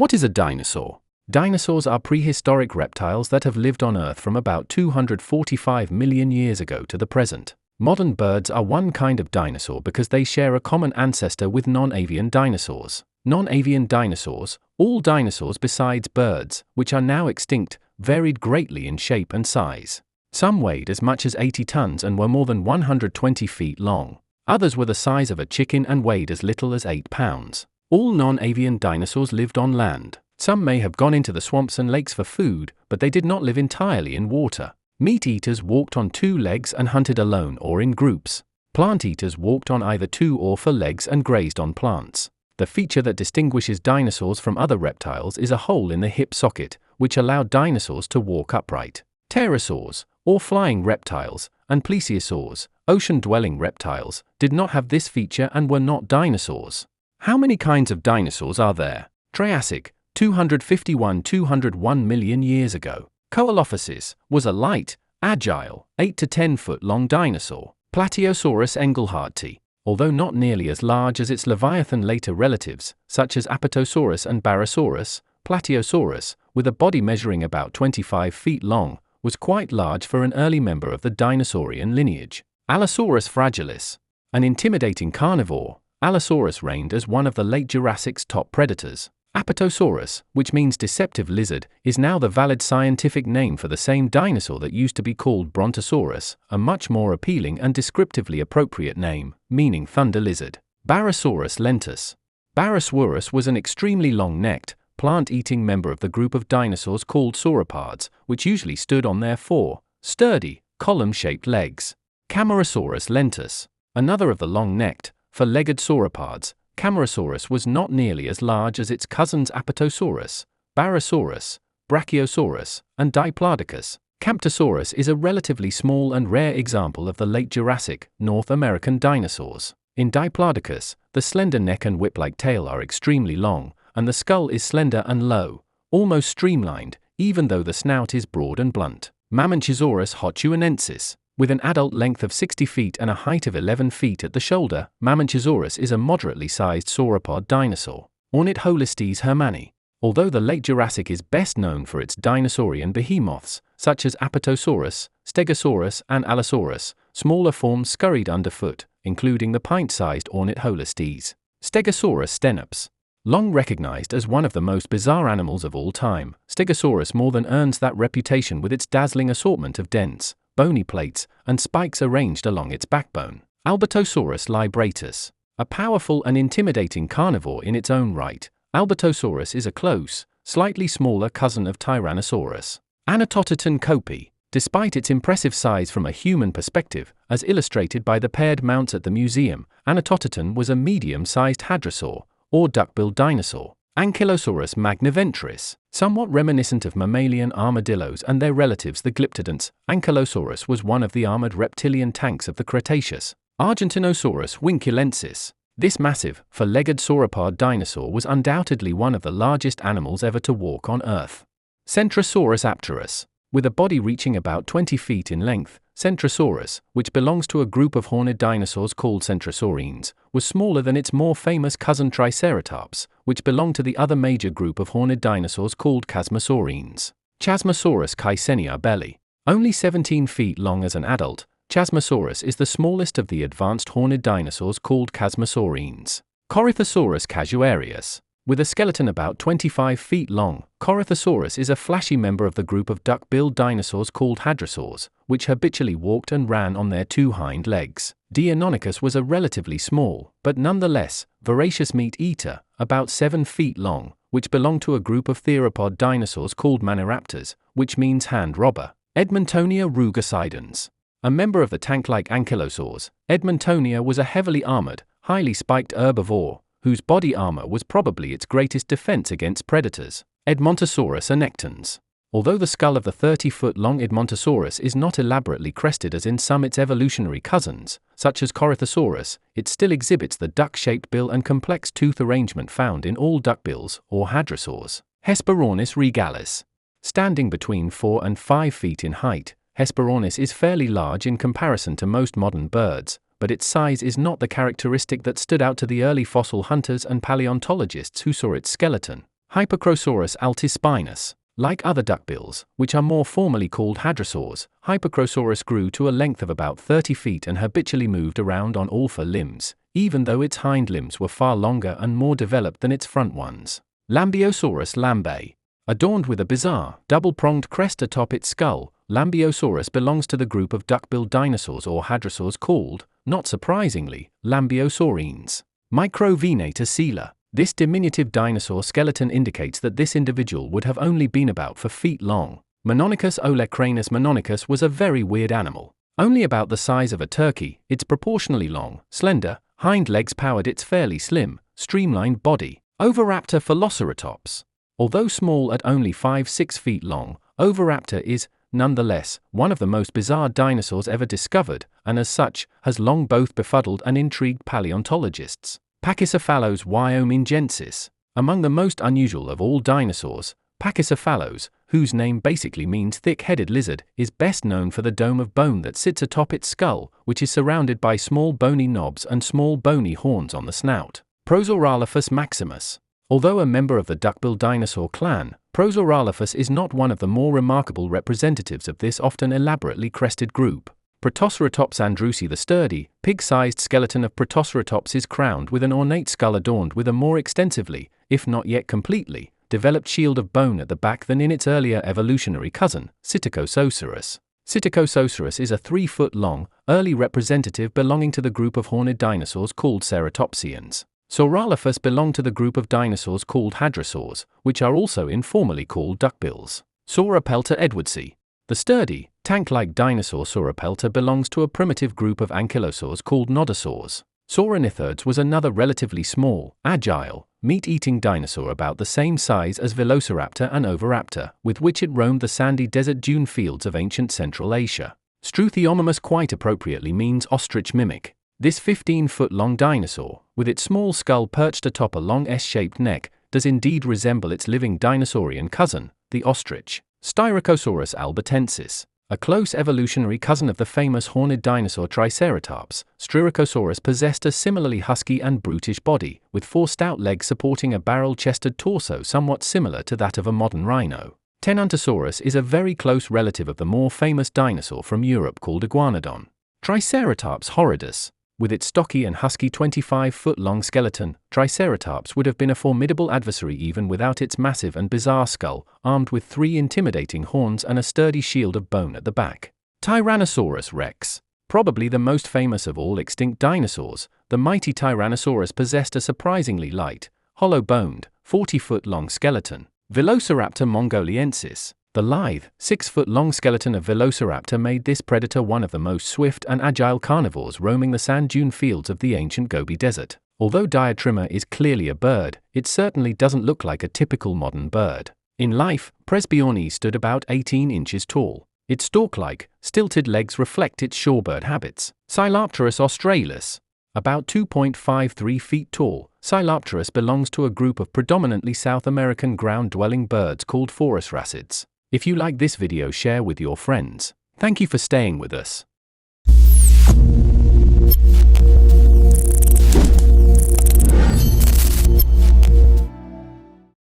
What is a dinosaur? Dinosaurs are prehistoric reptiles that have lived on Earth from about 245 million years ago to the present. Modern birds are one kind of dinosaur because they share a common ancestor with non-avian dinosaurs. Non-avian dinosaurs, all dinosaurs besides birds, which are now extinct, varied greatly in shape and size. Some weighed as much as 80 tons and were more than 120 feet long. Others were the size of a chicken and weighed as little as 8 pounds. All non-avian dinosaurs lived on land. Some may have gone into the swamps and lakes for food, but they did not live entirely in water. Meat-eaters walked on 2 legs and hunted alone or in groups. Plant-eaters walked on either 2 or 4 legs and grazed on plants. The feature that distinguishes dinosaurs from other reptiles is a hole in the hip socket, which allowed dinosaurs to walk upright. Pterosaurs, or flying reptiles, and plesiosaurs, ocean-dwelling reptiles, did not have this feature and were not dinosaurs. How many kinds of dinosaurs are there? Triassic, 251 million years ago. Coelophysis was a light, agile, 8 to 10 foot long dinosaur. Plateosaurus engelhardti, although not nearly as large as its Leviathan later relatives, such as Apatosaurus and Barosaurus, Plateosaurus, with a body measuring about 25 feet long, was quite large for an early member of the dinosaurian lineage. Allosaurus fragilis, an intimidating carnivore, Allosaurus reigned as one of the late Jurassic's top predators. Apatosaurus, which means deceptive lizard, is now the valid scientific name for the same dinosaur that used to be called Brontosaurus, a much more appealing and descriptively appropriate name, meaning thunder lizard. Barosaurus lentus. Barosaurus was an extremely long-necked, plant-eating member of the group of dinosaurs called sauropods, which usually stood on their 4 sturdy, column-shaped legs. Camarasaurus lentus, another of the long-necked, 4-legged sauropods. Camarasaurus was not nearly as large as its cousins Apatosaurus, Barosaurus, Brachiosaurus, and Diplodocus. Camptosaurus is a relatively small and rare example of the late Jurassic, North American dinosaurs. In Diplodocus, the slender neck and whip-like tail are extremely long, and the skull is slender and low, almost streamlined, even though the snout is broad and blunt. Mamenchisaurus hotuanensis. With an adult length of 60 feet and a height of 11 feet at the shoulder, Mamenchisaurus is a moderately sized sauropod dinosaur. Ornitholestes hermanni. Although the late Jurassic is best known for its dinosaurian behemoths, such as Apatosaurus, Stegosaurus, and Allosaurus, smaller forms scurried underfoot, including the pint-sized Ornitholestes. Stegosaurus stenops. Long recognized as one of the most bizarre animals of all time, Stegosaurus more than earns that reputation with its dazzling assortment of dense, bony plates, and spikes arranged along its backbone. Albertosaurus libratus. A powerful and intimidating carnivore in its own right, Albertosaurus is a close, slightly smaller cousin of Tyrannosaurus. Anatototon copi. Despite its impressive size from a human perspective, as illustrated by the paired mounts at the museum, Anatototon was a medium-sized hadrosaur, or duck-billed dinosaur. Ankylosaurus magniventris. Somewhat reminiscent of mammalian armadillos and their relatives the glyptodonts, Ankylosaurus was one of the armored reptilian tanks of the Cretaceous. Argentinosaurus winculensis. This massive, 4-legged sauropod dinosaur was undoubtedly one of the largest animals ever to walk on Earth. Centrosaurus apterus. With a body reaching about 20 feet in length, Centrosaurus, which belongs to a group of horned dinosaurs called centrosaurines, was smaller than its more famous cousin Triceratops, which belonged to the other major group of horned dinosaurs called Chasmosaurines. Chasmosaurus caesenia belli. Only 17 feet long as an adult, Chasmosaurus is the smallest of the advanced horned dinosaurs called Chasmosaurines. Corythosaurus casuarius. With a skeleton about 25 feet long, Corythosaurus is a flashy member of the group of duck-billed dinosaurs called hadrosaurs, which habitually walked and ran on their 2 hind legs. Deinonychus was a relatively small, but nonetheless, voracious meat-eater, about 7 feet long, which belonged to a group of theropod dinosaurs called Maniraptors, which means hand-robber. Edmontonia rugosidens. A member of the tank-like ankylosaurs, Edmontonia was a heavily armored, highly spiked herbivore, whose body armor was probably its greatest defense against predators. Edmontosaurus annectans. Although the skull of the 30-foot-long Edmontosaurus is not elaborately crested as in some its evolutionary cousins, such as Corythosaurus, it still exhibits the duck-shaped bill and complex tooth arrangement found in all duckbills, or hadrosaurs. Hesperornis regalis. Standing between 4 and 5 feet in height, Hesperornis is fairly large in comparison to most modern birds, but its size is not the characteristic that stood out to the early fossil hunters and paleontologists who saw its skeleton. Hyperchrosaurus altispinus. Like other duckbills, which are more formally called hadrosaurs, Hyperchrosaurus grew to a length of about 30 feet and habitually moved around on all four limbs, even though its hind limbs were far longer and more developed than its front ones. Lambiosaurus lambe. Adorned with a bizarre, double-pronged crest atop its skull, Lambiosaurus belongs to the group of duck-billed dinosaurs or hadrosaurs called, not surprisingly, Lambiosaurines. Microvenator coela. This diminutive dinosaur skeleton indicates that this individual would have only been about 4 feet long. Mononicus olecranus mononicus was a very weird animal. Only about the size of a turkey, its proportionally long, slender, hind legs powered its fairly slim, streamlined body. Oviraptor Velociraptor. Although small at only 5-6 feet long, Oviraptor is, nonetheless, one of the most bizarre dinosaurs ever discovered, and as such, has long both befuddled and intrigued paleontologists. Pachycephalos wyomingensis. Among the most unusual of all dinosaurs, Pachycephalos, whose name basically means thick-headed lizard, is best known for the dome of bone that sits atop its skull, which is surrounded by small bony knobs and small bony horns on the snout. Prosaurolophus maximus. Although a member of the duckbill dinosaur clan, Prosaurolophus is not one of the more remarkable representatives of this often elaborately crested group. Protoceratops andrewsi. The sturdy, pig-sized skeleton of Protoceratops is crowned with an ornate skull adorned with a more extensively, if not yet completely, developed shield of bone at the back than in its earlier evolutionary cousin, Psittacosaurus. Psittacosaurus is a 3-foot-long, early representative belonging to the group of horned dinosaurs called ceratopsians. Saurolophus belonged to the group of dinosaurs called hadrosaurs, which are also informally called duckbills. Sauropelta edwardsi. The sturdy, tank-like dinosaur Sauropelta belongs to a primitive group of ankylosaurs called nodosaurs. Sauronithrids was another relatively small, agile, meat-eating dinosaur about the same size as Velociraptor and Oviraptor, with which it roamed the sandy desert dune fields of ancient Central Asia. Struthiomimus quite appropriately means ostrich mimic. This 15-foot-long dinosaur, with its small skull perched atop a long S-shaped neck, does indeed resemble its living dinosaurian cousin, the ostrich. Styracosaurus albertensis. A close evolutionary cousin of the famous horned dinosaur Triceratops, Styracosaurus possessed a similarly husky and brutish body, with 4 stout legs supporting a barrel-chested torso somewhat similar to that of a modern rhino. Tenontosaurus is a very close relative of the more famous dinosaur from Europe called Iguanodon. Triceratops horridus. With its stocky and husky 25-foot-long skeleton, Triceratops would have been a formidable adversary even without its massive and bizarre skull, armed with 3 intimidating horns and a sturdy shield of bone at the back. Tyrannosaurus rex. Probably the most famous of all extinct dinosaurs, the mighty Tyrannosaurus possessed a surprisingly light, hollow-boned, 40-foot-long skeleton. Velociraptor mongoliensis. The lithe, 6-foot-long skeleton of Velociraptor made this predator one of the most swift and agile carnivores roaming the sand dune fields of the ancient Gobi Desert. Although Diatryma is clearly a bird, it certainly doesn't look like a typical modern bird. In life, Presbyornis stood about 18 inches tall. Its stork-like, stilted legs reflect its shorebird habits. Scylopterus australis. About 2.53 feet tall, Scylopterus belongs to a group of predominantly South American ground-dwelling birds called phorusrhacids. If you like this video, share with your friends. Thank you for staying with us.